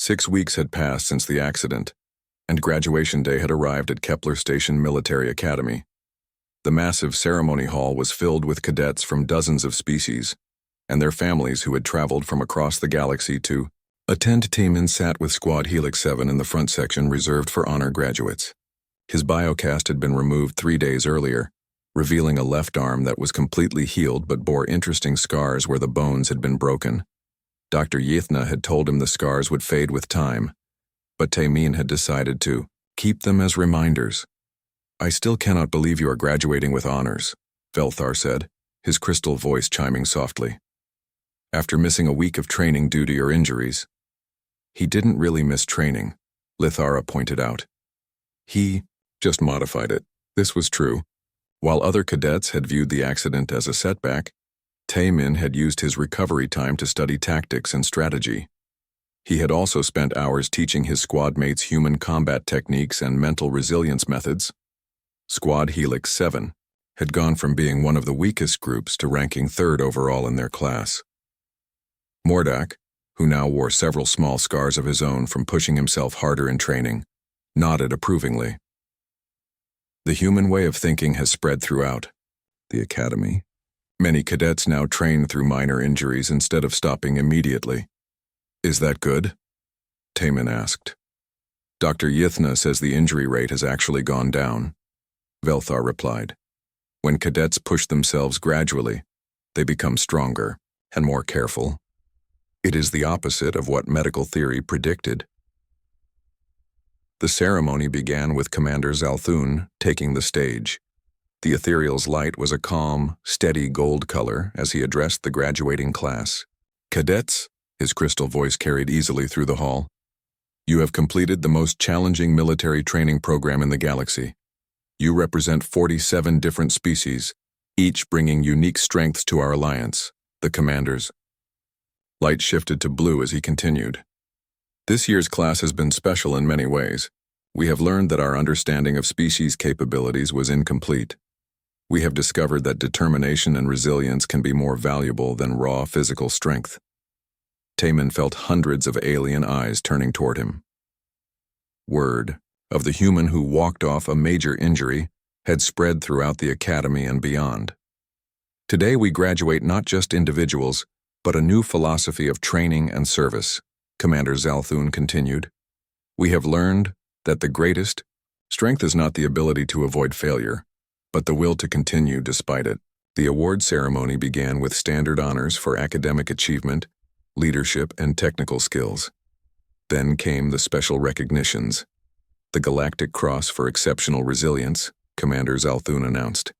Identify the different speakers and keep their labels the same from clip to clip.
Speaker 1: 6 weeks had passed since the accident, and graduation day had arrived at Kepler Station Military Academy. The massive ceremony hall was filled with cadets from dozens of species, and their families who had traveled from across the galaxy to attend. Taemin sat with Squad Helix 7 in the front section reserved for honor graduates. His biocast had been removed 3 days earlier, revealing a left arm that was completely healed but bore interesting scars where the bones had been broken. Dr. Yithna had told him the scars would fade with time, but Taemin had decided to keep them as reminders. "I still cannot believe you are graduating with honors," Velthar said, his crystal voice chiming softly. "After missing a week of training due to your injuries." He didn't really miss training, Lithara pointed out. He just modified it. This was true. While other cadets had viewed the accident as a setback, Taemin had used his recovery time to study tactics and strategy. He had also spent hours teaching his squad mates human combat techniques and mental resilience methods. Squad Helix 7 had gone from being one of the weakest groups to ranking 3rd overall in their class. Mordak, who now wore several small scars of his own from pushing himself harder in training, nodded approvingly. The human way of thinking has spread throughout the academy. Many cadets now train through minor injuries instead of stopping immediately. "Is that good?" Taemin asked. "Dr. Yithna says the injury rate has actually gone down," Velthar replied. "When cadets push themselves gradually, they become stronger and more careful. It is the opposite of what medical theory predicted." The ceremony began with Commander Zalthun taking the stage. The ethereal's light was a calm, steady gold color as he addressed the graduating class. "Cadets," his crystal voice carried easily through the hall, "you have completed the most challenging military training program in the galaxy. You represent 47 different species, each bringing unique strengths to our alliance." The commander's light shifted to blue as he continued. "This year's class has been special in many ways. We have learned that our understanding of species capabilities was incomplete. We have discovered that determination and resilience can be more valuable than raw physical strength." Taemin felt hundreds of alien eyes turning toward him. Word of the human who walked off a major injury had spread throughout the academy and beyond. "Today we graduate not just individuals, but a new philosophy of training and service," Commander Zalthun continued. "We have learned that the greatest strength is not the ability to avoid failure, but the will to continue despite it." The award ceremony began with standard honors for academic achievement, leadership, and technical skills. Then came the special recognitions. The Galactic Cross for Exceptional Resilience, Commander Zalthun announced,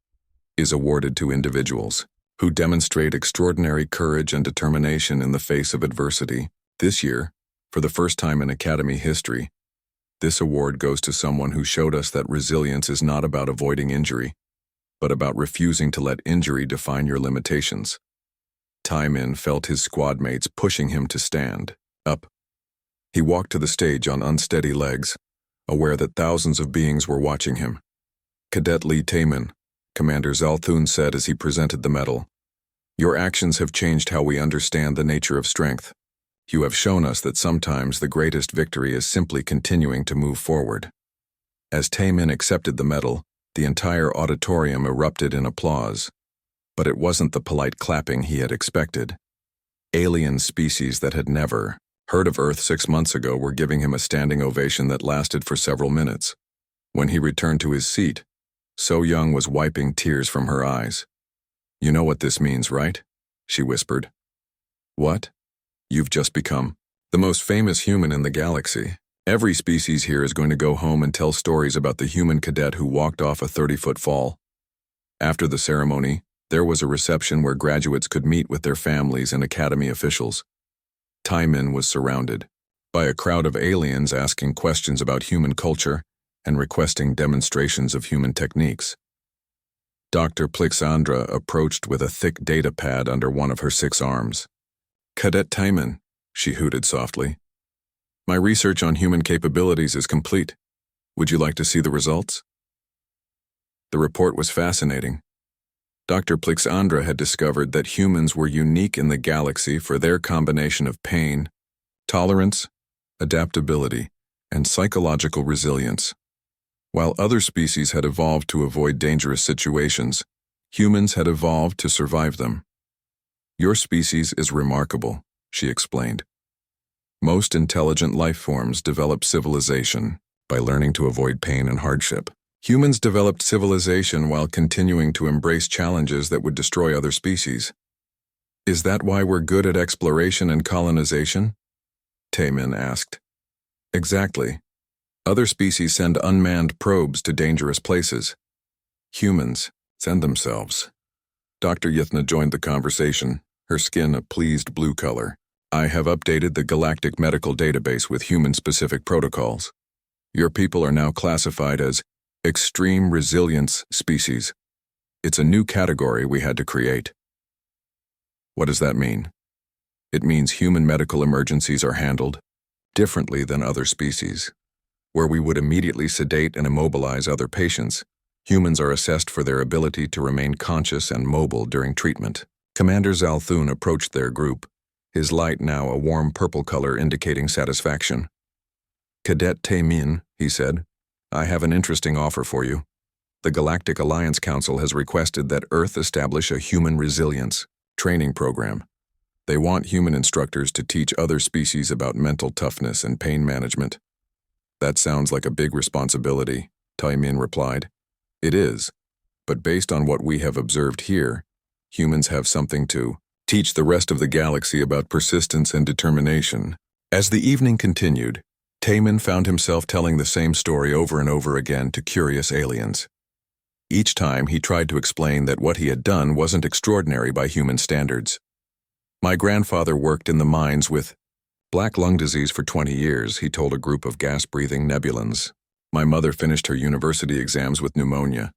Speaker 1: is awarded to individuals who demonstrate extraordinary courage and determination in the face of adversity. This year, for the first time in Academy history, this award goes to someone who showed us that resilience is not about avoiding injury, but about refusing to let injury define your limitations. Taemin felt his squad mates pushing him to stand up. He walked to the stage on unsteady legs, aware that thousands of beings were watching him. "Cadet Lee Taemin," Commander Zalthun said as he presented the medal, "your actions have changed how we understand the nature of strength. You have shown us that sometimes the greatest victory is simply continuing to move forward." As Taemin accepted the medal, the entire auditorium erupted in applause. But it wasn't the polite clapping he had expected. Alien species that had never heard of Earth 6 months ago were giving him a standing ovation that lasted for several minutes. When he returned to his seat, So Young was wiping tears from her eyes. "You know what this means, right?" she whispered. "What? You've just become the most famous human in the galaxy. Every species here is going to go home and tell stories about the human cadet who walked off a 30-foot fall." After the ceremony, there was a reception where graduates could meet with their families and academy officials. Taemin was surrounded by a crowd of aliens asking questions about human culture and requesting demonstrations of human techniques. Dr. Plixandra approached with a thick data pad under one of her 6 arms. "Cadet Taemin," she hooted softly. "My research on human capabilities is complete. Would you like to see the results?" The report was fascinating. Dr. Plixandra had discovered that humans were unique in the galaxy for their combination of pain, tolerance, adaptability, and psychological resilience. While other species had evolved to avoid dangerous situations, humans had evolved to survive them. Your species is remarkable, she explained. Most intelligent life forms develop civilization by learning to avoid pain and hardship. Humans developed civilization while continuing to embrace challenges that would destroy other species. Is that why we're good at exploration and colonization? Taemin asked. Exactly. Other species send unmanned probes to dangerous places. Humans send themselves. Dr. Yithna joined the conversation, her skin a pleased blue color. I have updated the Galactic Medical Database with human-specific protocols. Your people are now classified as Extreme Resilience Species. It's a new category we had to create. What does that mean? It means human medical emergencies are handled differently than other species. Where we would immediately sedate and immobilize other patients, humans are assessed for their ability to remain conscious and mobile during treatment. Commander Zalthun approached their group, his light now a warm purple color indicating satisfaction. Cadet Taemin, he said, I have an interesting offer for you. The Galactic Alliance Council has requested that Earth establish a human resilience training program. They want human instructors to teach other species about mental toughness and pain management. That sounds like a big responsibility, Taemin replied. It is, but based on what we have observed here, humans have something to teach the rest of the galaxy about persistence and determination. As the evening continued, Taemin found himself telling the same story over and over again to curious aliens. Each time he tried to explain that what he had done wasn't extraordinary by human standards. My grandfather worked in the mines with black lung disease for 20 years, he told a group of gas-breathing nebulans. My mother finished her university exams with pneumonia.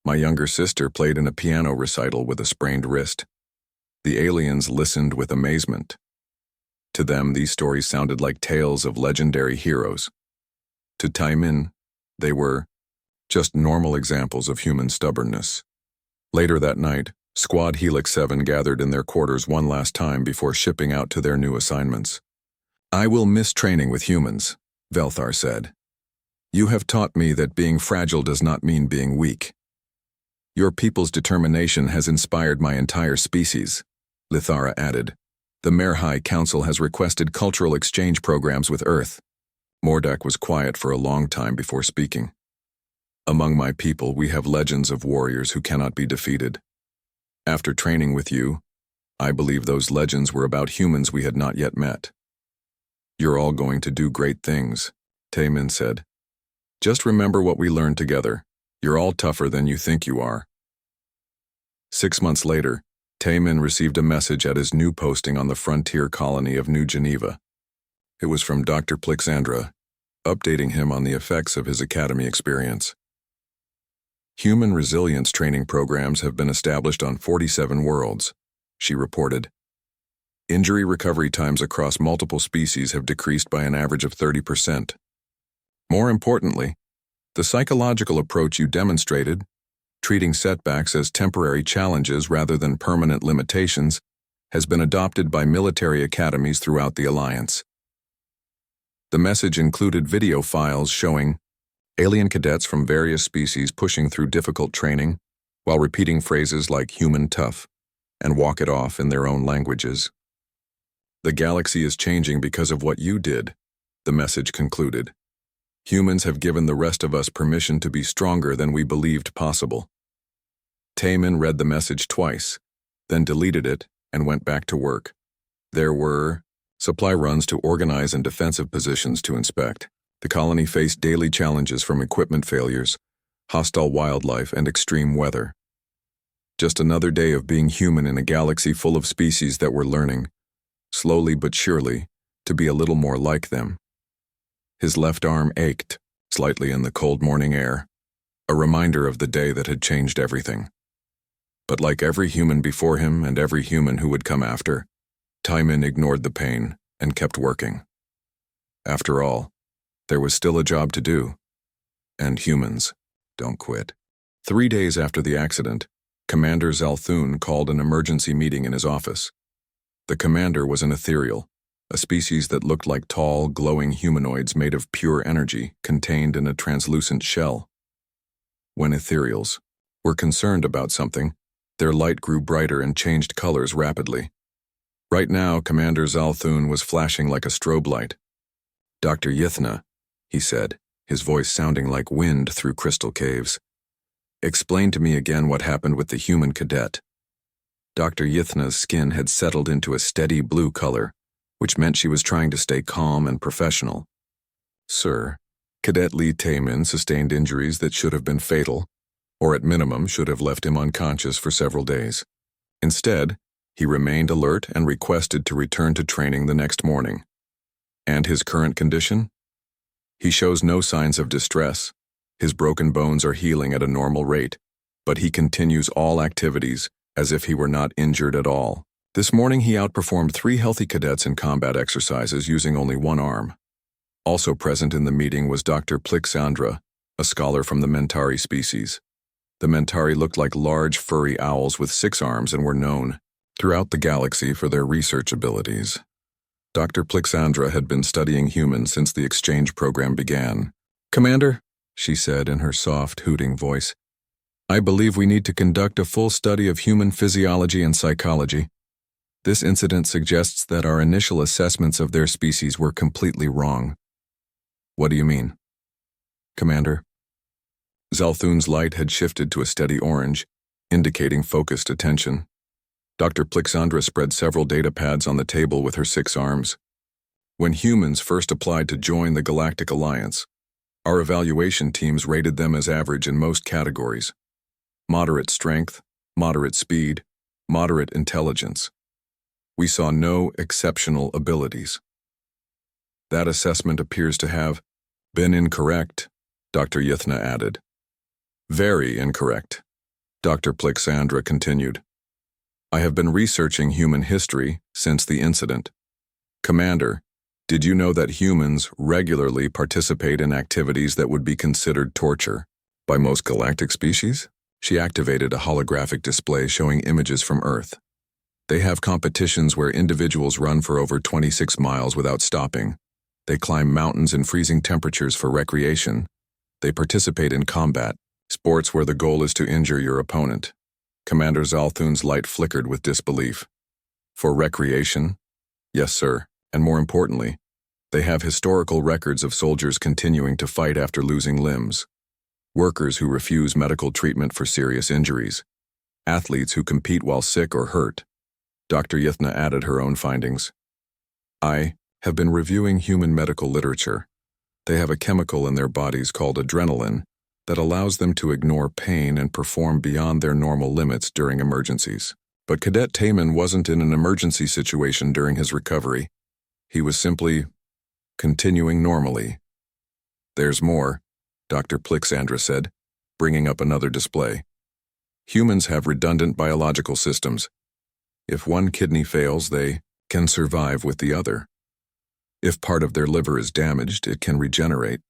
Speaker 1: My younger sister played in a piano recital with a sprained wrist. The aliens listened with amazement. To them, these stories sounded like tales of legendary heroes. To Taemin, they were just normal examples of human stubbornness. Later that night, Squad Helix 7 gathered in their quarters one last time before shipping out to their new assignments. I will miss training with humans, Velthar said. You have taught me that being fragile does not mean being weak. Your people's determination has inspired my entire species, Lithara added. The Mare High Council has requested cultural exchange programs with Earth. Mordak was quiet for a long time before speaking. Among my people, we have legends of warriors who cannot be defeated. After training with you, I believe those legends were about humans we had not yet met. You're all going to do great things, Taemin said. Just remember what we learned together. You're all tougher than you think you are. 6 months later, Taemin received a message at his new posting on the frontier colony of New Geneva. It was from Dr. Plixandra, updating him on the effects of his academy experience. Human resilience training programs have been established on 47 worlds, she reported. Injury recovery times across multiple species have decreased by an average of 30%. More importantly, the psychological approach you demonstrated, treating setbacks as temporary challenges rather than permanent limitations, has been adopted by military academies throughout the Alliance. The message included video files showing alien cadets from various species pushing through difficult training while repeating phrases like human tough and walk it off in their own languages. The galaxy is changing because of what you did, the message concluded. Humans have given the rest of us permission to be stronger than we believed possible. Taemin read the message twice, then deleted it and went back to work. There were supply runs to organize and defensive positions to inspect. The colony faced daily challenges from equipment failures, hostile wildlife, and extreme weather. Just another day of being human in a galaxy full of species that were learning, slowly but surely, to be a little more like them. His left arm ached, slightly in the cold morning air, a reminder of the day that had changed everything. But like every human before him and every human who would come after, Taemin ignored the pain and kept working. After all, there was still a job to do. And humans don't quit. 3 days after the accident, Commander Zalthun called an emergency meeting in his office. The commander was an ethereal, a species that looked like tall, glowing humanoids made of pure energy contained in a translucent shell. When ethereals were concerned about something, their light grew brighter and changed colors rapidly. Right now, Commander Zalthun was flashing like a strobe light. "Dr. Yithna," he said, his voice sounding like wind through crystal caves. "Explain to me again what happened with the human cadet." Dr. Yithna's skin had settled into a steady blue color, which meant she was trying to stay calm and professional. "Sir, Cadet Lee Taemin sustained injuries that should have been fatal, or at minimum should have left him unconscious for several days. Instead, he remained alert and requested to return to training the next morning. And his current condition? He shows no signs of distress. His broken bones are healing at a normal rate, but he continues all activities as if he were not injured at all. This morning he outperformed 3 healthy cadets in combat exercises using only one arm. Also present in the meeting was Dr. Plixandra, a scholar from the Mentari species. The Mentari looked like large furry owls with 6 arms and were known throughout the galaxy for their research abilities. Dr. Plixandra had been studying humans since the exchange program began. "Commander," she said in her soft, hooting voice, "I believe we need to conduct a full study of human physiology and psychology. This incident suggests that our initial assessments of their species were completely wrong." "What do you mean?" "Commander." Zalthun's light had shifted to a steady orange, indicating focused attention. Dr. Plixandra spread several data pads on the table with her 6 arms. "When humans first applied to join the Galactic Alliance, our evaluation teams rated them as average in most categories: moderate strength, moderate speed, moderate intelligence. We saw no exceptional abilities." "That assessment appears to have been incorrect," Dr. Yithna added. "Very incorrect," Dr. Plixandra continued. "I have been researching human history since the incident. Commander, did you know that humans regularly participate in activities that would be considered torture by most galactic species?" She activated a holographic display showing images from Earth. "They have competitions where individuals run for over 26 miles without stopping. They climb mountains in freezing temperatures for recreation. They participate in combat, sports where the goal is to injure your opponent." Commander Zalthun's light flickered with disbelief. "For recreation? Yes, sir. And more importantly, they have historical records of soldiers continuing to fight after losing limbs, workers who refuse medical treatment for serious injuries, athletes who compete while sick or hurt." Dr. Yithna added her own findings. "I have been reviewing human medical literature. They have a chemical in their bodies called adrenaline that allows them to ignore pain and perform beyond their normal limits during emergencies. But Cadet Taemin wasn't in an emergency situation during his recovery. He was simply continuing normally." "There's more," Dr. Plixandra said, bringing up another display. "Humans have redundant biological systems. If one kidney fails, they can survive with the other. If part of their liver is damaged, it can regenerate.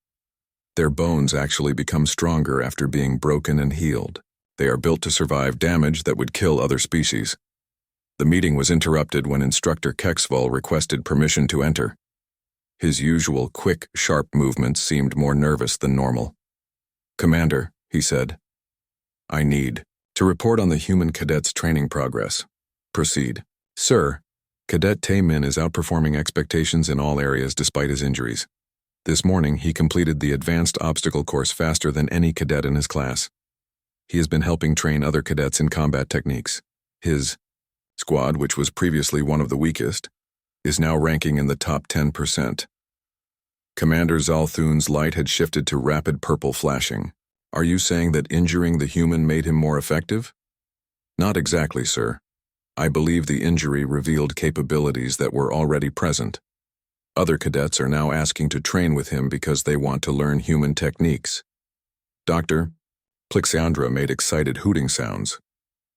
Speaker 1: Their bones actually become stronger after being broken and healed. They are built to survive damage that would kill other species." The meeting was interrupted when Instructor Kexval requested permission to enter. His usual quick, sharp movements seemed more nervous than normal. "Commander," he said, "I need to report on the human cadet's training progress." "Proceed." "Sir, Cadet Taemin is outperforming expectations in all areas despite his injuries. This morning, he completed the advanced obstacle course faster than any cadet in his class. He has been helping train other cadets in combat techniques. His squad, which was previously one of the weakest, is now ranking in the top 10%. Commander Zalthun's light had shifted to rapid purple flashing. "Are you saying that injuring the human made him more effective?" "Not exactly, sir. I believe the injury revealed capabilities that were already present. Other cadets are now asking to train with him because they want to learn human techniques." Dr. Plixandra made excited hooting sounds.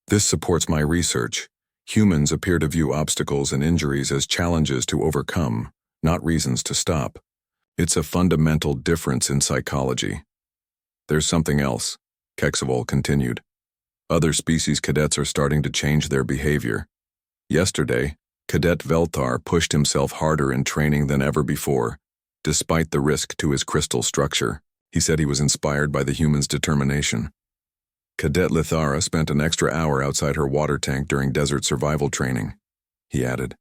Speaker 1: "This supports my research. Humans appear to view obstacles and injuries as challenges to overcome, not reasons to stop. It's a fundamental difference in psychology." "There's something else," Kexval continued. "Other species cadets are starting to change their behavior. Yesterday, Cadet Velthar pushed himself harder in training than ever before, despite the risk to his crystal structure. He said he was inspired by the humans' determination. Cadet Lithara spent an extra hour outside her water tank during desert survival training, he added.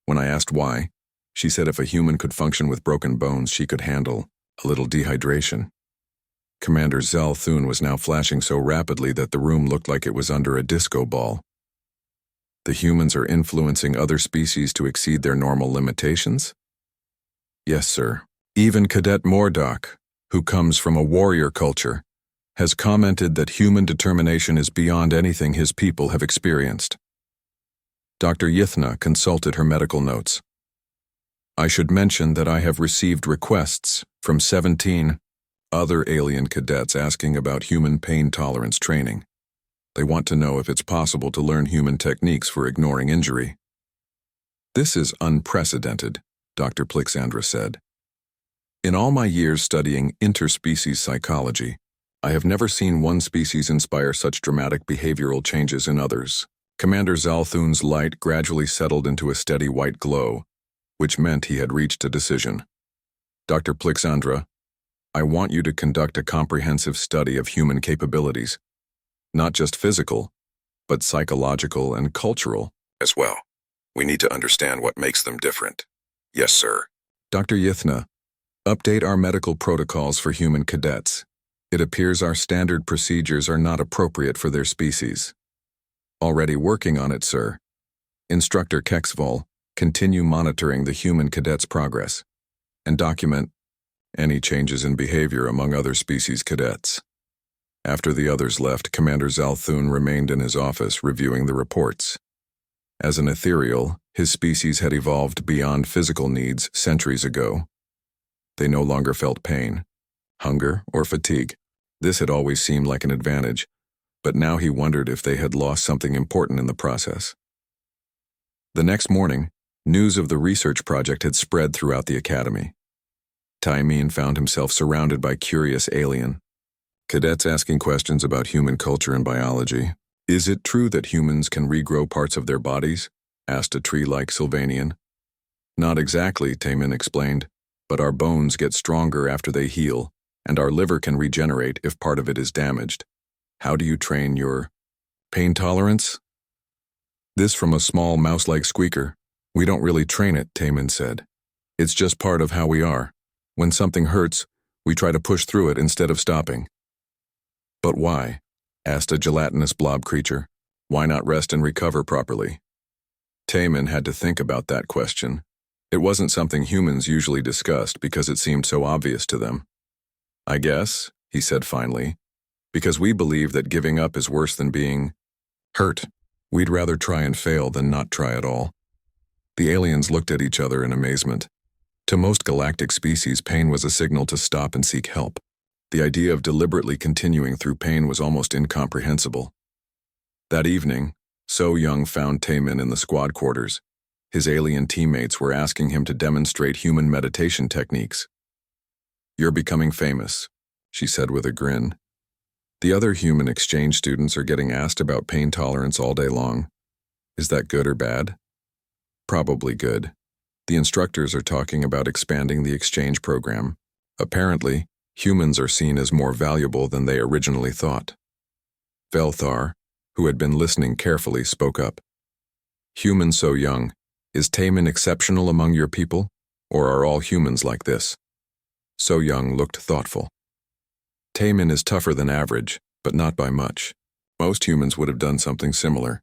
Speaker 1: When I asked why, she said if a human could function with broken bones, she could handle a little dehydration. Commander Zal Thun was now flashing so rapidly that the room looked like it was under a disco ball. The humans are influencing other species to exceed their normal limitations? Yes, sir. Even Cadet Mordok, who comes from a warrior culture, has commented that human determination is beyond anything his people have experienced. Dr. Yithna consulted her medical notes. I should mention that I have received requests from 17 other alien cadets asking about human pain tolerance training. They want to know if it's possible to learn human techniques for ignoring injury. This is unprecedented, Dr. Plixandra said. In all my years studying interspecies psychology, I have never seen one species inspire such dramatic behavioral changes in others. Commander Zalthun's light gradually settled into a steady white glow, which meant he had reached a decision. Dr. Plixandra, I want you to conduct a comprehensive study of human capabilities, not just physical, but psychological and cultural as well. We need to understand what makes them different. Yes, sir. Dr. Yithna, update our medical protocols for human cadets. It appears our standard procedures are not appropriate for their species. Already working on it, sir. Instructor Kexval, continue monitoring the human cadets' progress and document any changes in behavior among other species cadets. After the others left, Commander Zalthun remained in his office reviewing the reports. As an ethereal, his species had evolved beyond physical needs centuries ago. They no longer felt pain, hunger, or fatigue. This had always seemed like an advantage, but now he wondered if they had lost something important in the process. The next morning, news of the research project had spread throughout the academy. Taimin found himself surrounded by curious alien cadets asking questions about human culture and biology. Is it true that humans can regrow parts of their bodies? Asked a tree-like Sylvanian. Not exactly, Taimin explained, but our bones get stronger after they heal, and our liver can regenerate if part of it is damaged. How do you train your pain tolerance? This from a small mouse-like squeaker. We don't really train it, Taimin said. It's just part of how we are. When something hurts, we try to push through it instead of stopping. But why? Asked a gelatinous blob creature. Why not rest and recover properly? Taimin had to think about that question. It wasn't something humans usually discussed because it seemed so obvious to them. I guess, he said finally, because we believe that giving up is worse than being hurt. We'd rather try and fail than not try at all. The aliens looked at each other in amazement. To most galactic species, pain was a signal to stop and seek help. The idea of deliberately continuing through pain was almost incomprehensible. That evening, So Young found Taimin in the squad quarters. His alien teammates were asking him to demonstrate human meditation techniques. You're becoming famous, she said with a grin. The other human exchange students are getting asked about pain tolerance all day long. Is that good or bad? Probably good. The instructors are talking about expanding the exchange program. Apparently, humans are seen as more valuable than they originally thought. Velthar, who had been listening carefully, spoke up. Human So Young, is Taimin exceptional among your people, or are all humans like this? So Young looked thoughtful. Taimin is tougher than average, but not by much. Most humans would have done something similar.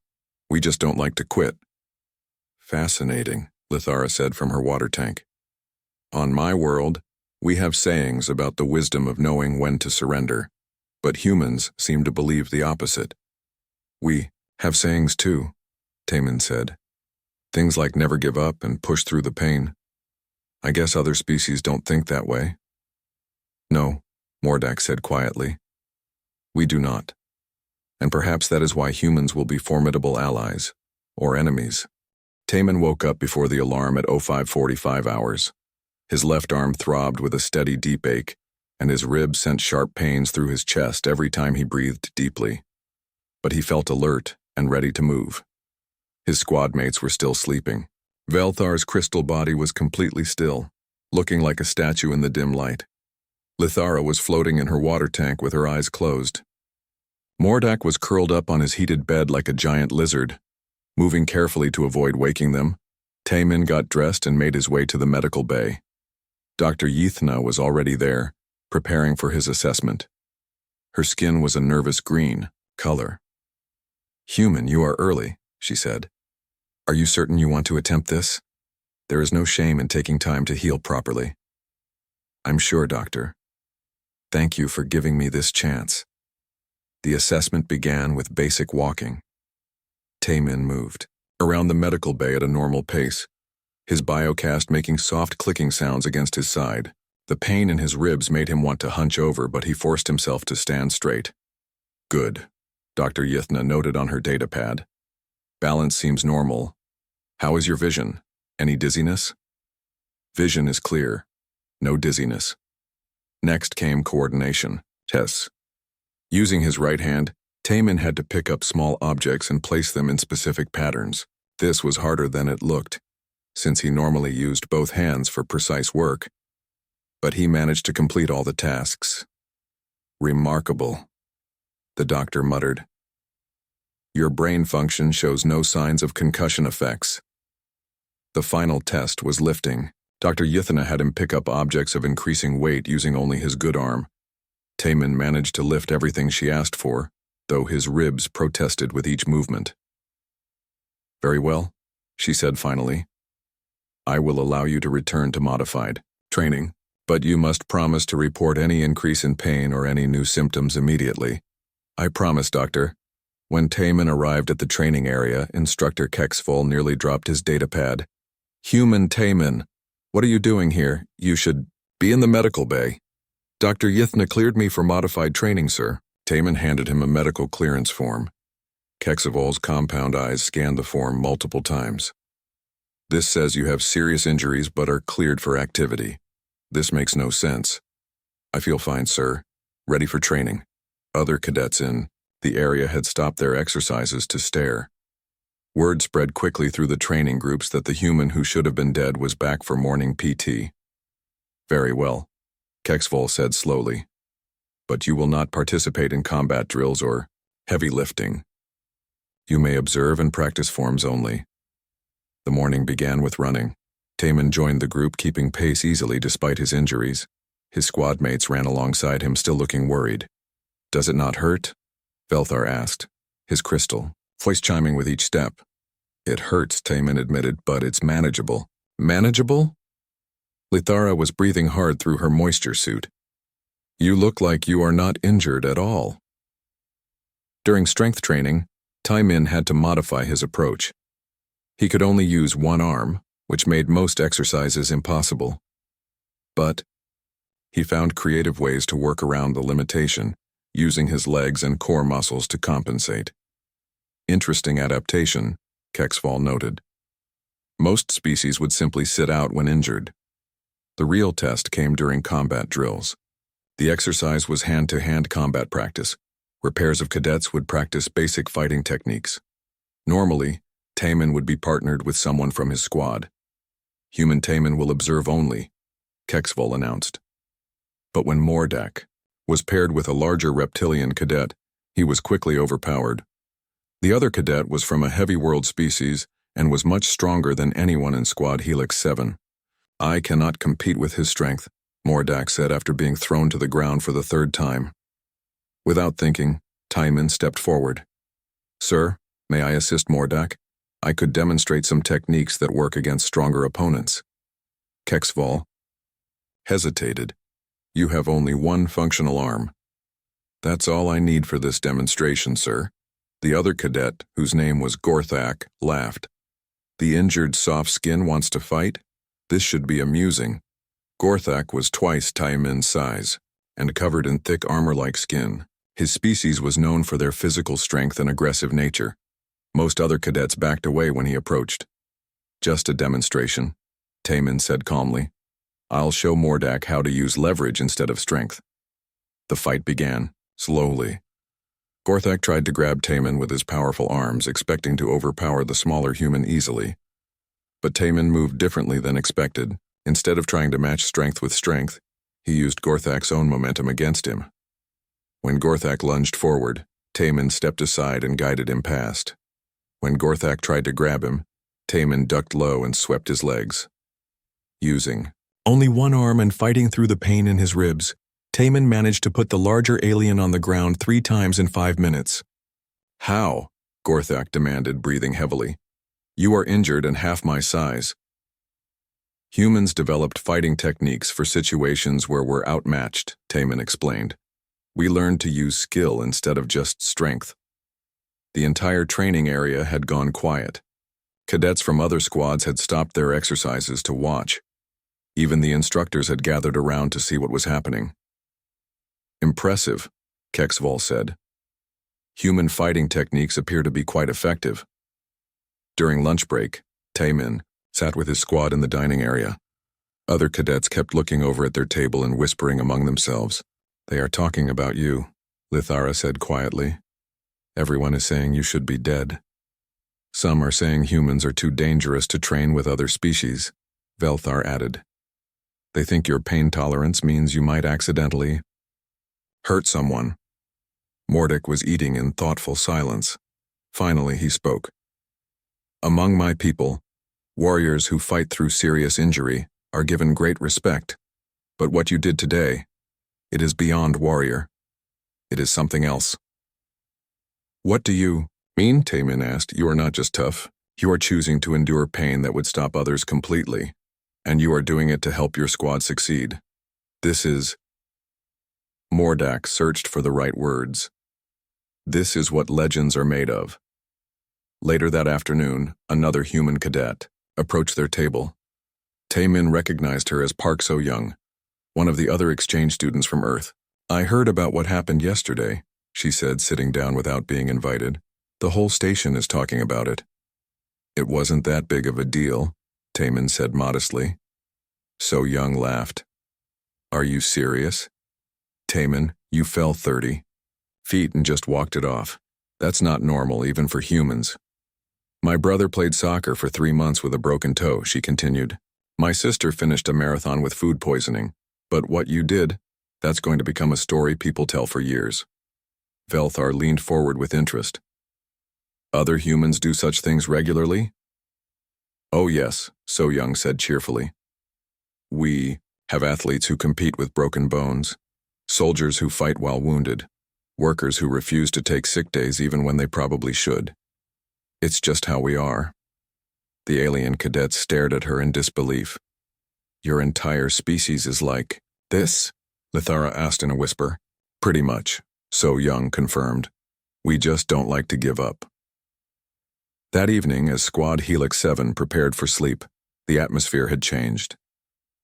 Speaker 1: We just don't like to quit. Fascinating, Lithara said from her water tank. On my world, we have sayings about the wisdom of knowing when to surrender, but humans seem to believe the opposite. We have sayings too, Taimin said. Things like never give up and push through the pain. I guess other species don't think that way. No, Mordak said quietly. We do not. And perhaps that is why humans will be formidable allies, or enemies. Taimin woke up before the alarm at 05:45 hours. His left arm throbbed with a steady deep ache, and his ribs sent sharp pains through his chest every time he breathed deeply. But he felt alert and ready to move. His squad mates were still sleeping. Velthar's crystal body was completely still, looking like a statue in the dim light. Lithara was floating in her water tank with her eyes closed. Mordak was curled up on his heated bed like a giant lizard. Moving carefully to avoid waking them, Taemin got dressed and made his way to the medical bay. Dr. Yithna was already there, preparing for his assessment. Her skin was a nervous green color. "Human, you are early," she said. "Are you certain you want to attempt this? There is no shame in taking time to heal properly." "I'm sure, Doctor. Thank you for giving me this chance." The assessment began with basic walking. Taemin moved around the medical bay at a normal pace, his biocast making soft clicking sounds against his side. The pain in his ribs made him want to hunch over, but he forced himself to stand straight. "Good," Dr. Yithna noted on her datapad. "Balance seems normal. How is your vision? Any dizziness?" "Vision is clear. No dizziness." Next came coordination tests. Using his right hand, Taemin had to pick up small objects and place them in specific patterns. This was harder than it looked, since he normally used both hands for precise work. But he managed to complete all the tasks. "Remarkable," the doctor muttered. "Your brain function shows no signs of concussion effects." The final test was lifting. Dr. Yithna had him pick up objects of increasing weight using only his good arm. Taemin managed to lift everything she asked for, though his ribs protested with each movement. "Very well," she said finally. "I will allow you to return to modified training, but you must promise to report any increase in pain or any new symptoms immediately." "I promise, Doctor." When Taemin arrived at the training area, Instructor Kexfol nearly dropped his datapad. "Human Taemin, what are you doing here? You should be in the medical bay." "Dr. Yithna cleared me for modified training, sir." Taemin handed him a medical clearance form. Kexvol's compound eyes scanned the form multiple times. "This says you have serious injuries but are cleared for activity. This makes no sense." "I feel fine, sir. Ready for training." Other cadets in the area had stopped their exercises to stare. Word spread quickly through the training groups that the human who should have been dead was back for morning PT. "Very well," Kexvol said slowly. "But you will not participate in combat drills or heavy lifting. You may observe and practice forms only." The morning began with running. Taemin joined the group, keeping pace easily despite his injuries. His squad mates ran alongside him, still looking worried. "Does it not hurt?" Velthar asked, his crystal voice chiming with each step. "It hurts," Taemin admitted, "but it's manageable." "Manageable?" Lithara was breathing hard through her moisture suit. "You look like you are not injured at all." During strength training, Taemin had to modify his approach. He could only use one arm, which made most exercises impossible. But he found creative ways to work around the limitation, using his legs and core muscles to compensate. "Interesting adaptation," Kexval noted. Most species would simply sit out when injured. The real test came during combat drills. The exercise was hand-to-hand combat practice, where pairs of cadets would practice basic fighting techniques. Normally, Taemin would be partnered with someone from his squad. "Human Taemin will observe only," Kexval announced. But when Mordak was paired with a larger reptilian cadet, he was quickly overpowered. The other cadet was from a heavy world species and was much stronger than anyone in Squad Helix 7. "I cannot compete with his strength," Mordak said after being thrown to the ground for the third time. Without thinking, Taemin stepped forward. "Sir, may I assist Mordak? I could demonstrate some techniques that work against stronger opponents." Kexval hesitated. "You have only one functional arm." "That's all I need for this demonstration, sir." The other cadet, whose name was Gorthak, laughed. "The injured soft skin wants to fight? This should be amusing." Gorthak was twice Taemin's size, and covered in thick armor-like skin. His species was known for their physical strength and aggressive nature. Most other cadets backed away when he approached. "Just a demonstration," Taemin said calmly. "I'll show Mordak how to use leverage instead of strength." The fight began, slowly. Gorthak tried to grab Taemin with his powerful arms, expecting to overpower the smaller human easily. But Taman moved differently than expected. Instead of trying to match strength with strength, he used Gorthak's own momentum against him. When Gorthak lunged forward, Taman stepped aside and guided him past. When Gorthak tried to grab him, Taman ducked low and swept his legs. Using only one arm and fighting through the pain in his ribs, Taman managed to put the larger alien on the ground 3 times in 5 minutes. How? Gorthak demanded, breathing heavily. You are injured and half my size. Humans developed fighting techniques for situations where we're outmatched, Taman explained. We learned to use skill instead of just strength. The entire training area had gone quiet. Cadets from other squads had stopped their exercises to watch. Even the instructors had gathered around to see what was happening. Impressive, Kexval said. Human fighting techniques appear to be quite effective. During lunch break, Taman sat with his squad in the dining area. Other cadets kept looking over at their table and whispering among themselves. They are talking about you, Lithara said quietly. Everyone is saying you should be dead. Some are saying humans are too dangerous to train with other species, Velthar added. They think your pain tolerance means you might accidentally hurt someone. Mordic was eating in thoughtful silence. Finally, he spoke. Among my people, warriors who fight through serious injury are given great respect. But what you did today, it is beyond warrior. It is something else. What do you mean? Taman asked. You are not just tough. You are choosing to endure pain that would stop others completely. And you are doing it to help your squad succeed. This is... Mordak searched for the right words. This is what legends are made of. Later that afternoon, another human cadet approached their table. Taemin recognized her as Park So-young, one of the other exchange students from Earth. I heard about what happened yesterday, she said, sitting down without being invited. The whole station is talking about it. It wasn't that big of a deal, Taemin said modestly. So-young laughed. Are you serious? Taemin, you fell 30 feet and just walked it off. That's not normal, even for humans. My brother played soccer for 3 months with a broken toe, she continued. My sister finished a marathon with food poisoning. But what you did, that's going to become a story people tell for years. Velthar leaned forward with interest. Other humans do such things regularly? Oh yes, So-young said cheerfully. We have athletes who compete with broken bones, soldiers who fight while wounded, workers who refuse to take sick days even when they probably should. It's just how we are. The alien cadet stared at her in disbelief. Your entire species is like this? Lithara asked in a whisper. Pretty much, So-young confirmed. We just don't like to give up. That evening, as Squad Helix 7 prepared for sleep, the atmosphere had changed.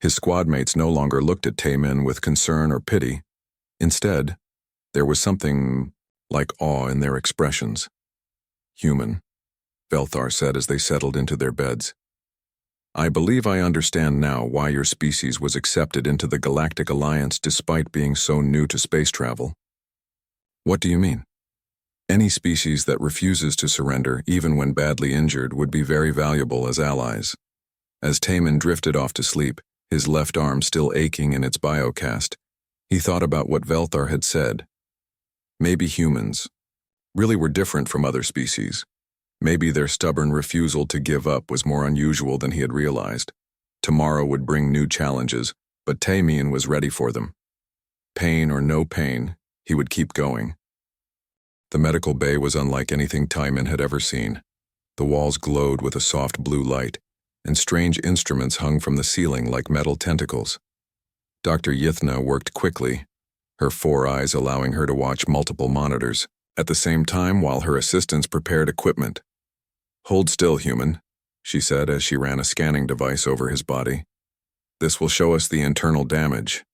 Speaker 1: His squad mates no longer looked at Taemin with concern or pity. Instead, there was something like awe in their expressions. Human, Velthar said as they settled into their beds. I believe I understand now why your species was accepted into the Galactic Alliance despite being so new to space travel. What do you mean? Any species that refuses to surrender, even when badly injured, would be very valuable as allies. As Taemin drifted off to sleep, his left arm still aching in its biocast, he thought about what Velthar had said. Maybe humans really were different from other species. Maybe their stubborn refusal to give up was more unusual than he had realized. Tomorrow would bring new challenges, but Taemin was ready for them. Pain or no pain, he would keep going. The medical bay was unlike anything Taemin had ever seen. The walls glowed with a soft blue light, and strange instruments hung from the ceiling like metal tentacles. Dr. Yithna worked quickly, her 4 eyes allowing her to watch multiple monitors, at the same time while her assistants prepared equipment. Hold still, human, she said as she ran a scanning device over his body. This will show us the internal damage.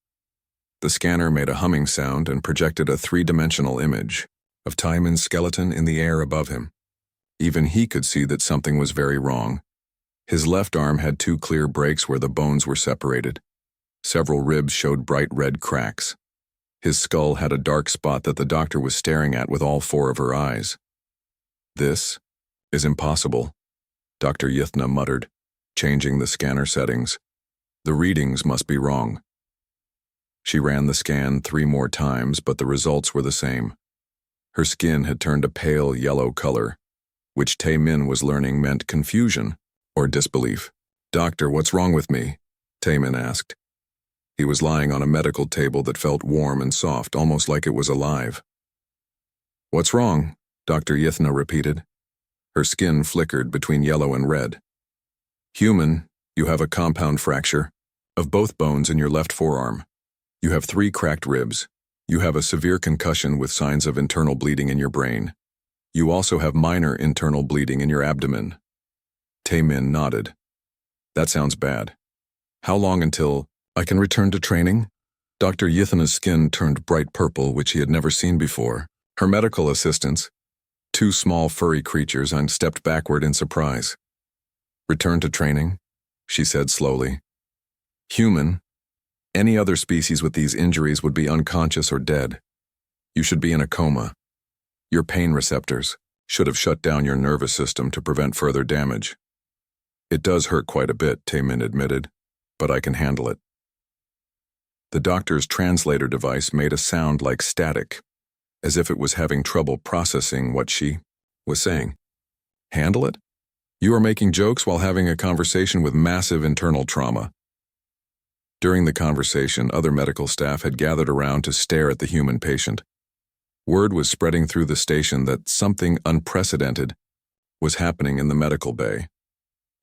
Speaker 1: The scanner made a humming sound and projected a 3-dimensional image of Taemin's skeleton in the air above him. Even he could see that something was very wrong. His left arm had 2 clear breaks where the bones were separated. Several ribs showed bright red cracks. His skull had a dark spot that the doctor was staring at with all 4 of her eyes. This is impossible, Dr. Yithna muttered. changing the scanner settings. The readings must be wrong. She ran the scan 3 more times, but the results were the same. Her skin had turned a pale yellow color, which Tae-min was learning meant confusion or disbelief. "Doctor, what's wrong with me?" Tae-min asked. He was lying on a medical table that felt warm and soft, almost like it was alive. "What's wrong?" Dr. Yithna repeated. Her skin flickered between yellow and red. "Human, you have a compound fracture of both bones in your left forearm. You have 3 cracked ribs. You have a severe concussion with signs of internal bleeding in your brain. You also have minor internal bleeding in your abdomen." Tae-min nodded. "That sounds bad. How long until I can return to training?" Dr. Yithna's skin turned bright purple, which he had never seen before. Her medical assistants, 2 small furry creatures, stepped backward in surprise. "Return to training?" she said slowly. "Human, any other species with these injuries would be unconscious or dead. You should be in a coma. Your pain receptors should have shut down your nervous system to prevent further damage." "It does hurt quite a bit," Tae-min admitted, "but I can handle it." The doctor's translator device made a sound like static, as if it was having trouble processing what she was saying. "Handle it? You are making jokes while having a conversation with massive internal trauma." During the conversation, other medical staff had gathered around to stare at the human patient. Word was spreading through the station that something unprecedented was happening in the medical bay.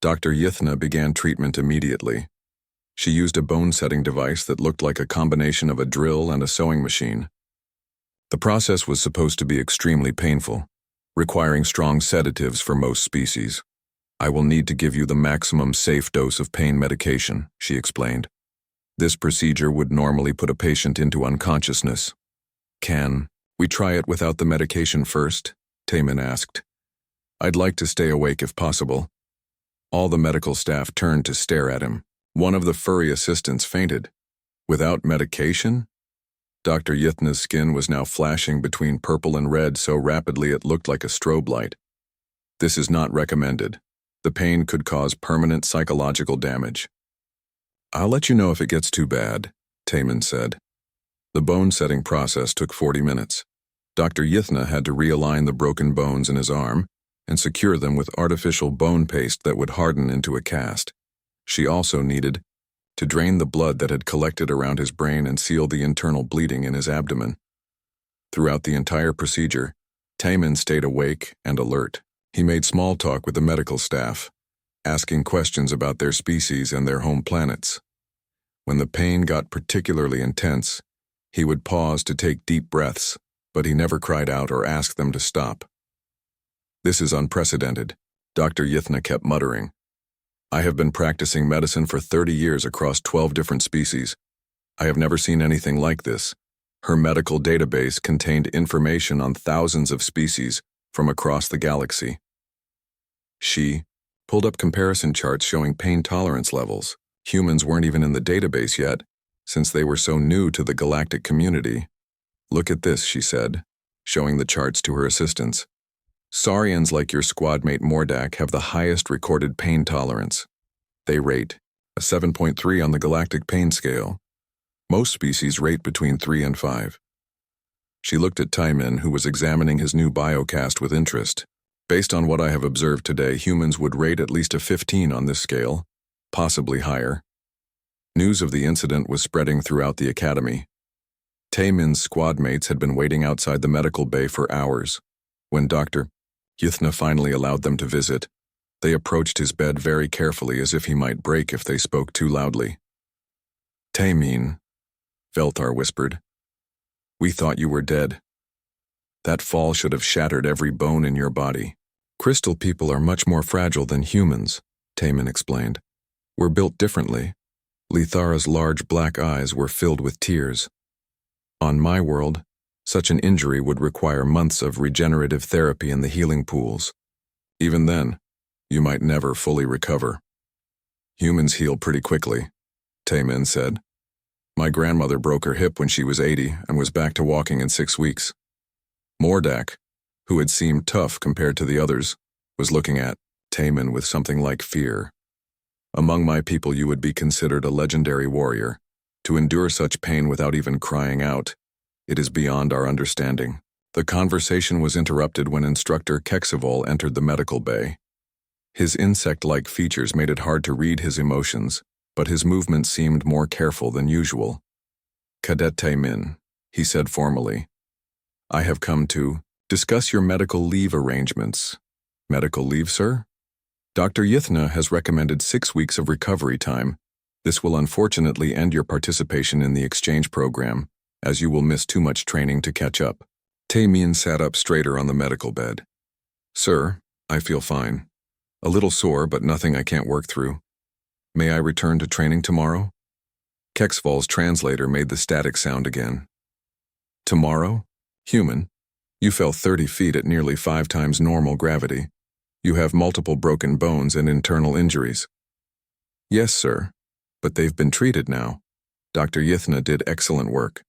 Speaker 1: Dr. Yithna began treatment immediately. She used a bone-setting device that looked like a combination of a drill and a sewing machine. The process was supposed to be extremely painful, requiring strong sedatives for most species. "I will need to give you the maximum safe dose of pain medication," she explained. "This procedure would normally put a patient into unconsciousness." "Can we try it without the medication first?" Tae-min asked. "I'd like to stay awake if possible." All the medical staff turned to stare at him. One of the furry assistants fainted. "Without medication?" Dr. Yithna's skin was now flashing between purple and red so rapidly it looked like a strobe light. "This is not recommended. The pain could cause permanent psychological damage." "I'll let you know if it gets too bad," Tae-min said. The bone-setting process took 40 minutes. Dr. Yithna had to realign the broken bones in his arm and secure them with artificial bone paste that would harden into a cast. She also needed to drain the blood that had collected around his brain and seal the internal bleeding in his abdomen. Throughout the entire procedure, Tae-min stayed awake and alert. He made small talk with the medical staff, asking questions about their species and their home planets. When the pain got particularly intense, he would pause to take deep breaths, but he never cried out or asked them to stop. "This is unprecedented," Dr. Yithna kept muttering. "I have been practicing medicine for 30 years across 12 different species. I have never seen anything like this." Her medical database contained information on thousands of species from across the galaxy. She pulled up comparison charts showing pain tolerance levels. Humans weren't even in the database yet, since they were so new to the galactic community. "Look at this," she said, showing the charts to her assistants. "Saurians like your squad mate Mordak have the highest recorded pain tolerance. They rate a 7.3 on the galactic pain scale. Most species rate between 3 and 5. She looked at Tae-min, who was examining his new biocast with interest. "Based on what I have observed today, humans would rate at least a 15 on this scale, possibly higher." News of the incident was spreading throughout the academy. Tae-min's squad mates had been waiting outside the medical bay for hours. When Dr. Yithna finally allowed them to visit, they approached his bed very carefully as if he might break if they spoke too loudly. "Tae-min," Veltar whispered. "We thought you were dead. That fall should have shattered every bone in your body." "Crystal people are much more fragile than humans," Tae-min explained. "We're built differently." Lithara's large black eyes were filled with tears. "On my world, such an injury would require months of regenerative therapy in the healing pools. Even then, you might never fully recover." "Humans heal pretty quickly," Tae-min said. "My grandmother broke her hip when she was 80 and was back to walking in 6 weeks. Mordak, who had seemed tough compared to the others, was looking at Tae-min with something like fear. Among my people you would be considered a legendary warrior. To endure such pain without even crying out, it is beyond our understanding. The conversation was interrupted when Instructor Kexivol entered the medical bay. His insect-like features made it hard to read his emotions, but his movements seemed more careful than usual. Cadet Taemin, he said formally. I have come to discuss your medical leave arrangements. Medical leave, sir? Dr. Yithna has recommended 6 weeks of recovery time. This will unfortunately end your participation in the exchange program, as you will miss too much training to catch up. Taemin sat up straighter on the medical bed. Sir, I feel fine. A little sore, but nothing I can't work through. May I return to training tomorrow? Kexvol's translator made the static sound again. Tomorrow? Human. You fell 30 feet at nearly 5 times normal gravity. You have multiple broken bones and internal injuries. Yes, sir, but they've been treated now. Dr. Yithna did excellent work.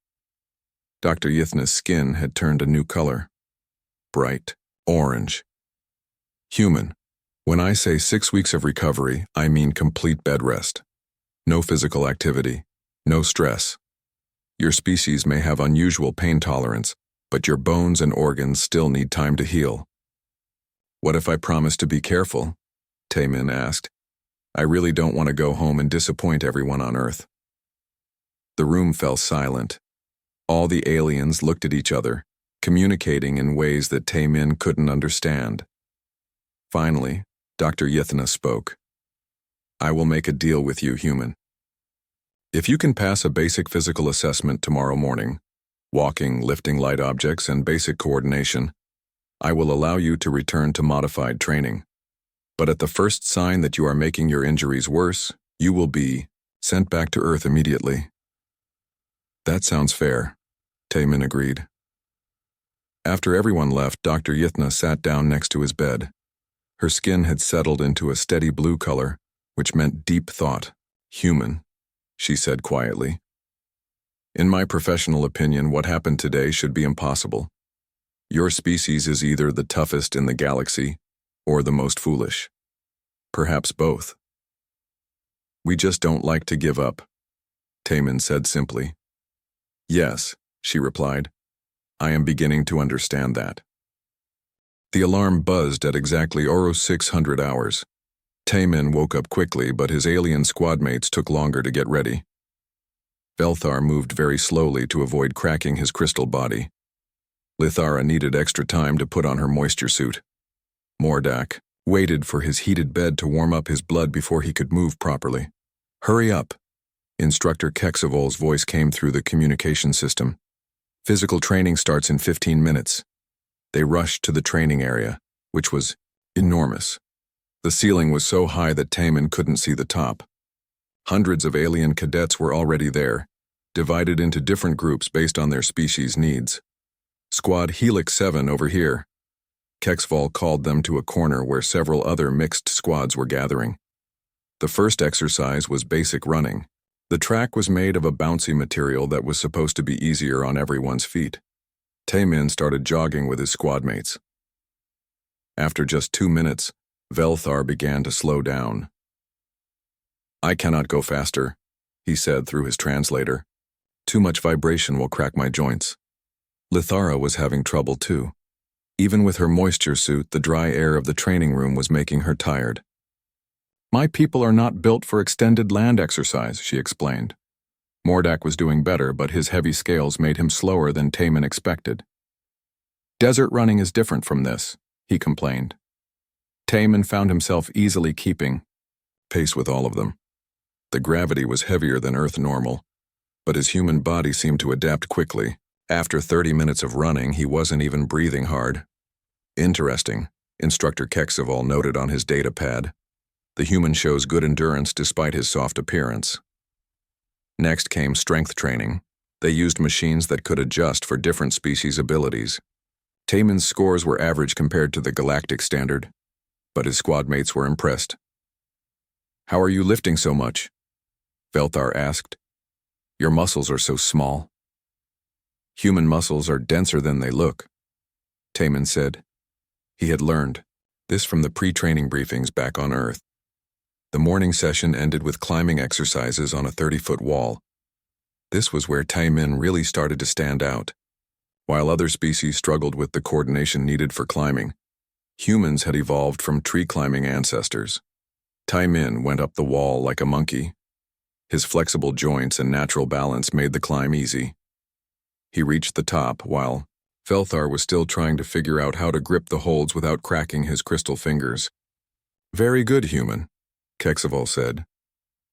Speaker 1: Dr. Yithna's skin had turned a new color. Bright orange. Human. When I say 6 weeks of recovery, I mean complete bed rest. No physical activity, no stress. Your species may have unusual pain tolerance, but your bones and organs still need time to heal. What if I promise to be careful? Taemin asked. I really don't want to go home and disappoint everyone on Earth. The room fell silent. All the aliens looked at each other, communicating in ways that Taemin couldn't understand. Finally, Dr. Yithna spoke. I will make a deal with you, human. If you can pass a basic physical assessment tomorrow morning, walking, lifting light objects, and basic coordination, I will allow you to return to modified training. But at the first sign that you are making your injuries worse, you will be sent back to Earth immediately. That sounds fair, Taemin agreed. After everyone left, Dr. Yithna sat down next to his bed. Her skin had settled into a steady blue color, which meant deep thought. Human, she said quietly. In my professional opinion, what happened today should be impossible. Your species is either the toughest in the galaxy or the most foolish. Perhaps both. We just don't like to give up, Taemin said simply. Yes, she replied. I am beginning to understand that. The alarm buzzed at exactly 0600 hours. Taemin woke up quickly, but his alien squadmates took longer to get ready. Velthar moved very slowly to avoid cracking his crystal body. Lithara needed extra time to put on her moisture suit. Mordak waited for his heated bed to warm up his blood before he could move properly. Hurry up! Instructor Kexivol's voice came through the communication system. Physical training starts in 15 minutes. They rushed to the training area, which was enormous. The ceiling was so high that Taemin couldn't see the top. Hundreds of alien cadets were already there, divided into different groups based on their species' needs. Squad Helix 7 over here. Kexvol called them to a corner where several other mixed squads were gathering. The first exercise was basic running. The track was made of a bouncy material that was supposed to be easier on everyone's feet. Taemin started jogging with his squadmates. After just 2 minutes, Velthar began to slow down. I cannot go faster, he said through his translator. Too much vibration will crack my joints. Lithara was having trouble too. Even with her moisture suit, the dry air of the training room was making her tired. My people are not built for extended land exercise, she explained. Mordak was doing better, but his heavy scales made him slower than Taemin expected. Desert running is different from this, he complained. Taemin found himself easily keeping pace with all of them. The gravity was heavier than Earth normal, but his human body seemed to adapt quickly. After 30 minutes of running, he wasn't even breathing hard. Interesting, Instructor Kexivol noted on his data pad. The human shows good endurance despite his soft appearance. Next came strength training. They used machines that could adjust for different species' abilities. Taemin's scores were average compared to the galactic standard, but his squadmates were impressed. How are you lifting so much? Velthar asked. Your muscles are so small. Human muscles are denser than they look, Taemin said. He had learned this from the pre-training briefings back on Earth. The morning session ended with climbing exercises on a 30-foot wall. This was where Taimin really started to stand out. While other species struggled with the coordination needed for climbing, humans had evolved from tree-climbing ancestors. Taimin went up the wall like a monkey. His flexible joints and natural balance made the climb easy. He reached the top while Velthar was still trying to figure out how to grip the holds without cracking his crystal fingers. "Very good, human," Kexaval said.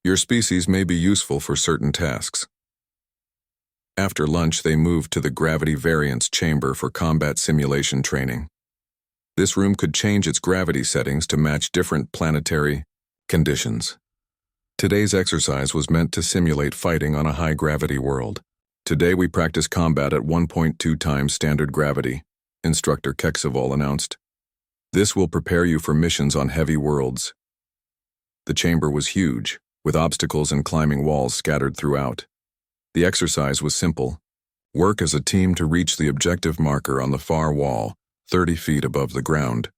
Speaker 1: "Your species may be useful for certain tasks." After lunch, they moved to the gravity variance chamber for combat simulation training. This room could change its gravity settings to match different planetary conditions. Today's exercise was meant to simulate fighting on a high-gravity world. "Today we practice combat at 1.2 times standard gravity," Instructor Kexaval announced. "This will prepare you for missions on heavy worlds." The chamber was huge, with obstacles and climbing walls scattered throughout. The exercise was simple. Work as a team to reach the objective marker on the far wall, 30 feet above the ground.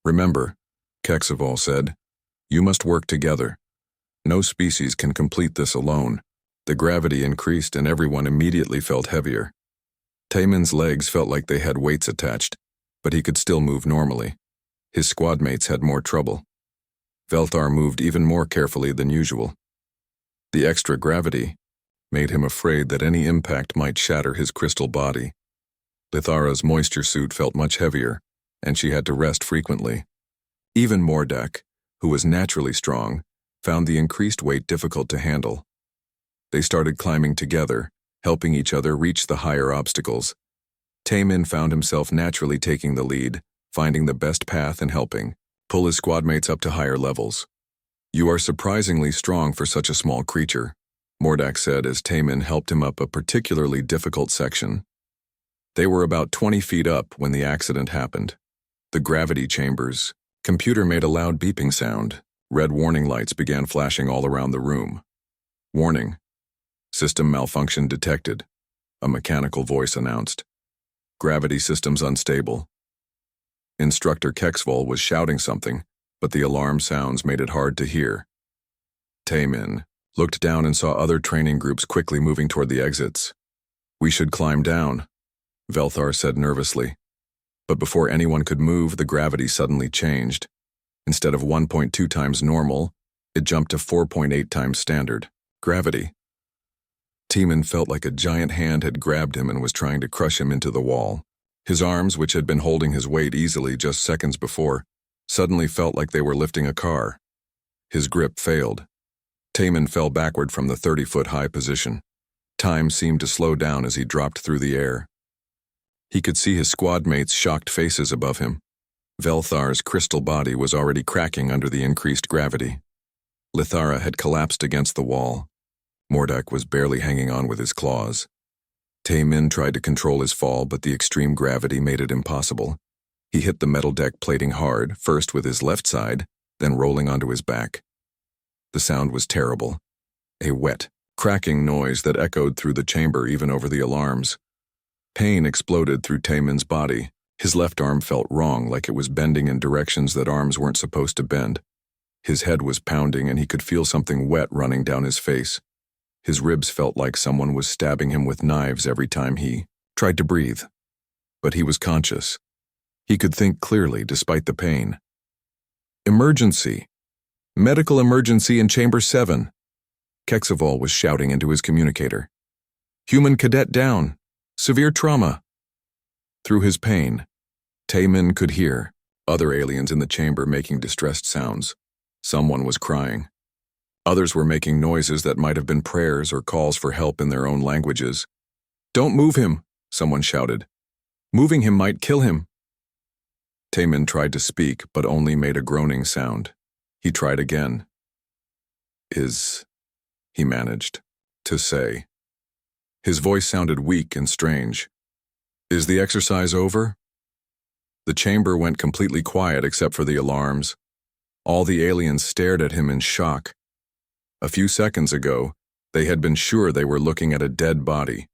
Speaker 1: "Remember," Kexaval said, "you must work together. No species can complete this alone." The gravity increased and everyone immediately felt heavier. Taimin's legs felt like they had weights attached, but he could still move normally. His squad mates had more trouble. Velthar moved even more carefully than usual. The extra gravity made him afraid that any impact might shatter his crystal body. Lithara's moisture suit felt much heavier, and she had to rest frequently. Even Mordak, who was naturally strong, found the increased weight difficult to handle. They started climbing together, helping each other reach the higher obstacles. Taimin found himself naturally taking the lead, finding the best path and helping pull his squadmates up to higher levels. "You are surprisingly strong for such a small creature," Mordak said as Taimin helped him up a particularly difficult section. They were about 20 feet up when the accident happened. The gravity chamber's computer made a loud beeping sound. Red warning lights began flashing all around the room. "Warning. System malfunction detected," a mechanical voice announced. "Gravity systems unstable." Instructor Kexval was shouting something, but the alarm sounds made it hard to hear. Taimin looked down and saw other training groups quickly moving toward the exits. "We should climb down," Velthar said nervously. But before anyone could move, the gravity suddenly changed. Instead of 1.2 times normal, it jumped to 4.8 times standard gravity. Taimin felt like a giant hand had grabbed him and was trying to crush him into the wall. His arms, which had been holding his weight easily just seconds before, suddenly felt like they were lifting a car. His grip failed. Taimin fell backward from the 30-foot high position. Time seemed to slow down as he dropped through the air. He could see his squad mates' shocked faces above him. Velthar's crystal body was already cracking under the increased gravity. Lithara had collapsed against the wall. Mordak was barely hanging on with his claws. Taimin tried to control his fall, but the extreme gravity made it impossible. He hit the metal deck plating hard, first with his left side, then rolling onto his back. The sound was terrible. A wet, cracking noise that echoed through the chamber even over the alarms. Pain exploded through Taimin's body. His left arm felt wrong, like it was bending in directions that arms weren't supposed to bend. His head was pounding and he could feel something wet running down his face. His ribs felt like someone was stabbing him with knives every time he tried to breathe. But he was conscious. He could think clearly despite the pain. "Emergency! Medical emergency in Chamber 7. Kexaval was shouting into his communicator. "Human cadet down. Severe trauma." Through his pain, Taimin could hear other aliens in the chamber making distressed sounds. Someone was crying. Others were making noises that might have been prayers or calls for help in their own languages. "Don't move him," someone shouted. "Moving him might kill him." Taimin tried to speak, but only made a groaning sound. He tried again. He managed to say. His voice sounded weak and strange. "Is the exercise over?" The chamber went completely quiet except for the alarms. All the aliens stared at him in shock. A few seconds ago, they had been sure they were looking at a dead body.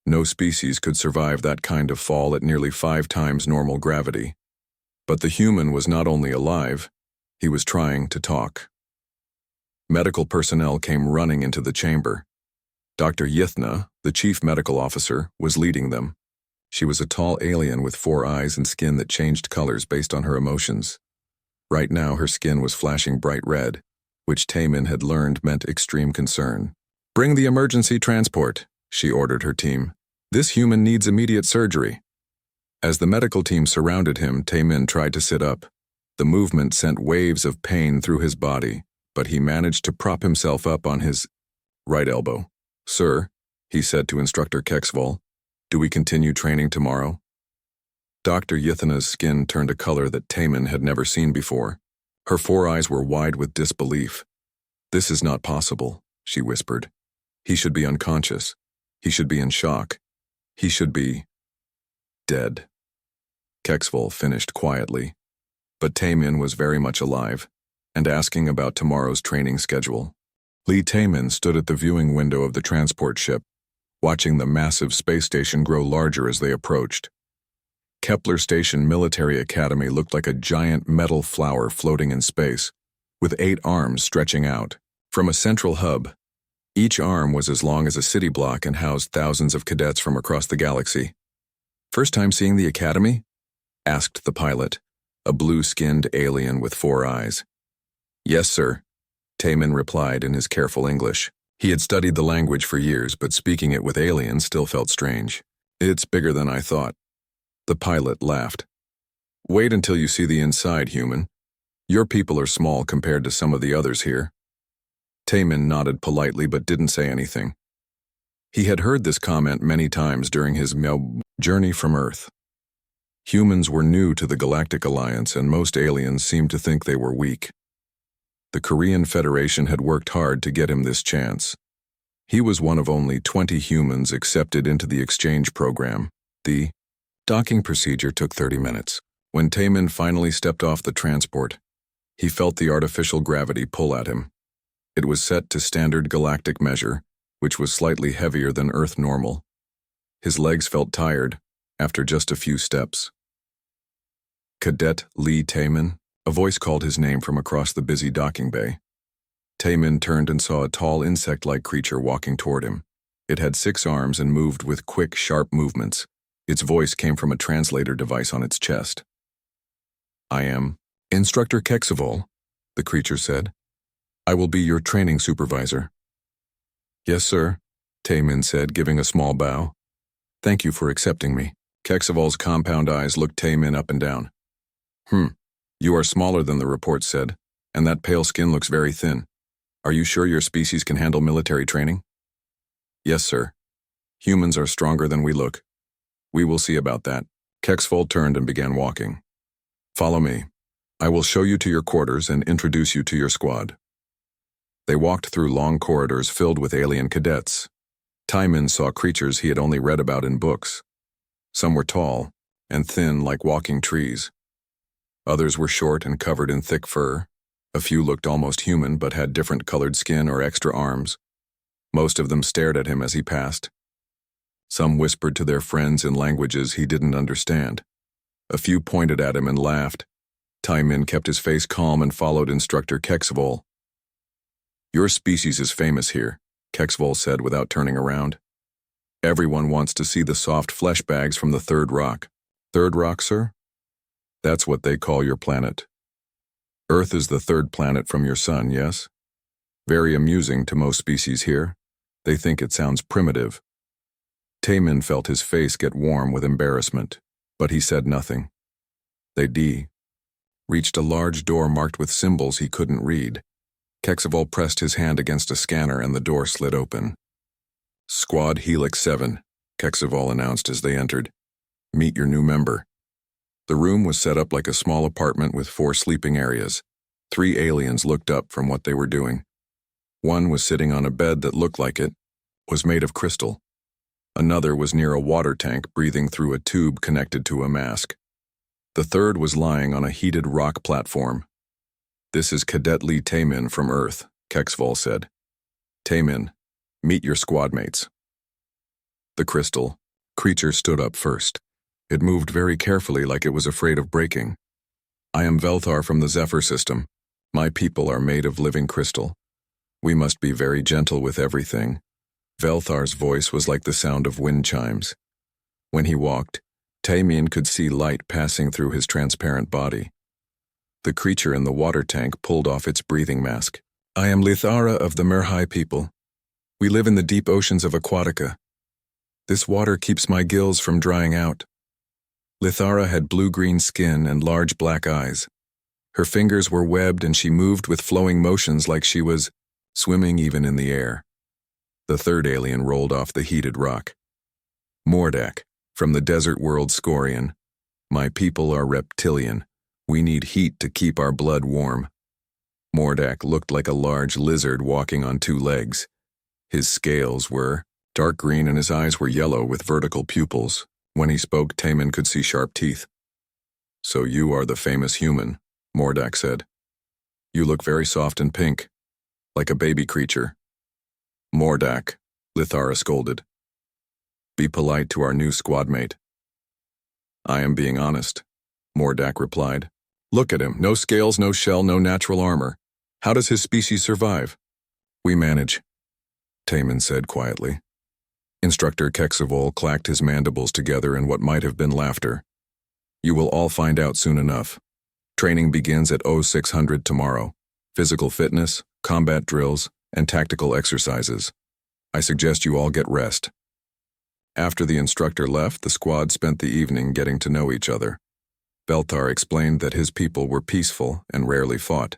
Speaker 1: No species could survive that kind of fall at nearly 5 times normal gravity. But the human was not only alive, he was trying to talk. Medical personnel came running into the chamber. Dr. Yithna, the chief medical officer, was leading them. She was a tall alien with 4 eyes and skin that changed colors based on her emotions. Right now, her skin was flashing bright red, which Taemin had learned meant extreme concern. "Bring the emergency transport," she ordered her team. "This human needs immediate surgery." As the medical team surrounded him, Taemin tried to sit up. The movement sent waves of pain through his body, but he managed to prop himself up on his right elbow. "Sir," he said to Instructor Kexvol, "do we continue training tomorrow?" Dr. Yithana's skin turned a color that Taemin had never seen before. Her 4 eyes were wide with disbelief. "This is not possible," she whispered. "He should be unconscious. He should be in shock. He should be dead." Kexvol finished quietly, but Taemin was very much alive and asking about tomorrow's training schedule. Lee Taemin stood at the viewing window of the transport ship, watching the massive space station grow larger as they approached. Kepler Station Military Academy looked like a giant metal flower floating in space, with 8 arms stretching out. From a central hub, each arm was as long as a city block and housed thousands of cadets from across the galaxy. "First time seeing the academy?" asked the pilot, a blue-skinned alien with 4 eyes. "Yes, sir," Taemin replied in his careful English. He had studied the language for years, but speaking it with aliens still felt strange. "It's bigger than I thought." The pilot laughed. "Wait until you see the inside, human. Your people are small compared to some of the others here." Taemin nodded politely but didn't say anything. He had heard this comment many times during his journey from Earth. Humans were new to the Galactic Alliance, and most aliens seemed to think they were weak. The Korean Federation had worked hard to get him this chance. He was one of only 20 humans accepted into the exchange program. The docking procedure took 30 minutes. When Taemin finally stepped off the transport, he felt the artificial gravity pull at him. It was set to standard galactic measure, which was slightly heavier than Earth normal. His legs felt tired after just a few steps. "Cadet Lee Taemin," a voice called his name from across the busy docking bay. Taemin turned and saw a tall insect-like creature walking toward him. It had 6 arms and moved with quick, sharp movements. Its voice came from a translator device on its chest. "I am Instructor Kexvol," the creature said. "I will be your training supervisor." "Yes, sir," Taemin said, giving a small bow. "Thank you for accepting me." Kexvol's compound eyes looked Taemin up and down. You are smaller than the report said, and that pale skin looks very thin. Are you sure your species can handle military training?" "Yes, sir. Humans are stronger than we look. We will see about that." Kexvol turned and began walking. "Follow me. I will show you to your quarters and introduce you to your squad." They walked through long corridors filled with alien cadets. Taemin saw creatures he had only read about in books. Some were tall and thin like walking trees. Others were short and covered in thick fur. A few looked almost human but had different colored skin or extra arms. Most of them stared at him as he passed. Some whispered to their friends in languages he didn't understand. A few pointed at him and laughed. Taemin kept his face calm and followed Instructor Kexvol. "Your species is famous here," Kexvol said without turning around. "Everyone wants to see the soft flesh bags from the third rock." "Third rock, sir?" "That's what they call your planet. Earth is the 3rd planet from your sun, yes? Very amusing to most species here. They think it sounds primitive." Taemin felt his face get warm with embarrassment, but he said nothing. They reached a large door marked with symbols he couldn't read. Kexvol pressed his hand against a scanner and the door slid open. "Squad Helix 7, Kexvol announced as they entered. "Meet your new member." The room was set up like a small apartment with 4 sleeping areas. 3 aliens looked up from what they were doing. One was sitting on a bed that looked like it was made of crystal. Another was near a water tank breathing through a tube connected to a mask. The third was lying on a heated rock platform. "This is Cadet Lee Taemin from Earth," Kexvol said. "Taemin, meet your squad mates." The crystal creature stood up first. It moved very carefully like it was afraid of breaking. "I am Velthar from the Zephyr system. My people are made of living crystal. We must be very gentle with everything. Velthar's voice was like the sound of wind chimes. When he walked, Taimin could see light passing through his transparent body. The creature in the water tank pulled off its breathing mask. I am Lithara of the Merhai people. We live in the deep oceans of Aquatica. This water keeps my gills from drying out. Lithara had blue-green skin and large black eyes. Her fingers were webbed and she moved with flowing motions like she was swimming even in the air. The third alien rolled off the heated rock. Mordak, from the desert world Scorian. My people are reptilian. We need heat to keep our blood warm. Mordak looked like a large lizard walking on two legs. His scales were dark green and his eyes were yellow with vertical pupils. When he spoke, Taimin could see sharp teeth. So you are the famous human, Mordak said. You look very soft and pink, like a baby creature. Mordak, Lithara scolded. Be polite to our new squadmate. I am being honest, Mordak replied. Look at him, no scales, no shell, no natural armor. How does his species survive? We manage, Taimin said quietly. Instructor Kexavol clacked his mandibles together in what might have been laughter. You will all find out soon enough. Training begins at 0600 tomorrow. Physical fitness, combat drills, and tactical exercises. I suggest you all get rest. After the instructor left, the squad spent the evening getting to know each other. Belthar explained that his people were peaceful and rarely fought.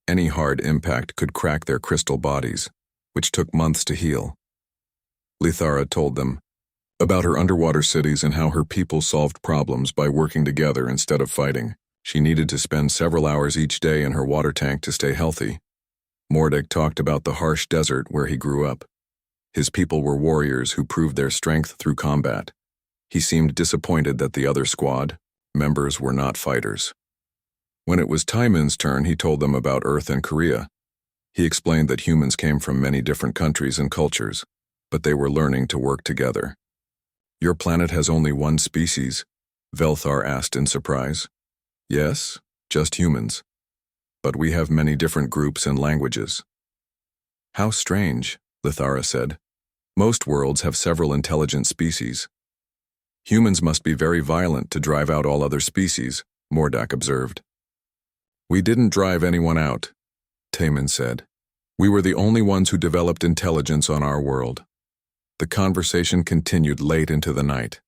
Speaker 1: Any hard impact could crack their crystal bodies, which took months to heal. Lithara told them about her underwater cities and how her people solved problems by working together instead of fighting. She needed to spend several hours each day in her water tank to stay healthy. Mordak talked about the harsh desert where he grew up. His people were warriors who proved their strength through combat. He seemed disappointed that the other squad members were not fighters. When it was Taimin's turn, he told them about Earth and Korea. He explained that humans came from many different countries and cultures, but they were learning to work together. Your planet has only one species? Velthar asked in surprise. Yes, just humans. But we have many different groups and languages. How strange, Lithara said. Most worlds have several intelligent species. Humans must be very violent to drive out all other species, Mordak observed. We didn't drive anyone out, Taimin said. We were the only ones who developed intelligence on our world. The conversation continued late into the night.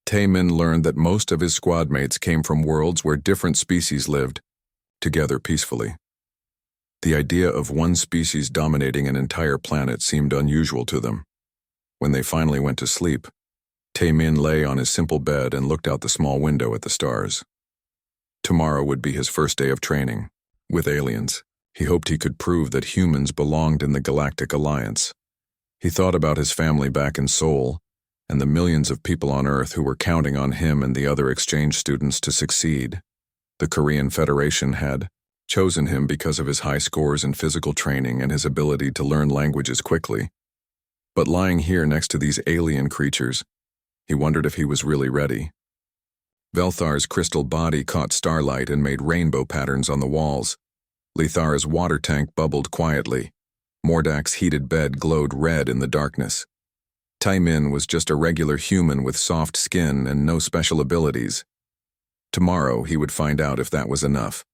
Speaker 1: Taimin learned that most of his squad mates came from worlds where different species lived, together peacefully. The idea of one species dominating an entire planet seemed unusual to them. When they finally went to sleep, Taimin lay on his simple bed and looked out the small window at the stars. Tomorrow would be his first day of training, with aliens. He hoped he could prove that humans belonged in the Galactic Alliance. He thought about his family back in Seoul, and the millions of people on Earth who were counting on him and the other exchange students to succeed. The Korean Federation had chosen him because of his high scores in physical training and his ability to learn languages quickly. But lying here next to these alien creatures, he wondered if he was really ready. Velthar's crystal body caught starlight and made rainbow patterns on the walls. Lithara's water tank bubbled quietly. Mordak's heated bed glowed red in the darkness. Taimin was just a regular human with soft skin and no special abilities. Tomorrow he would find out if that was enough.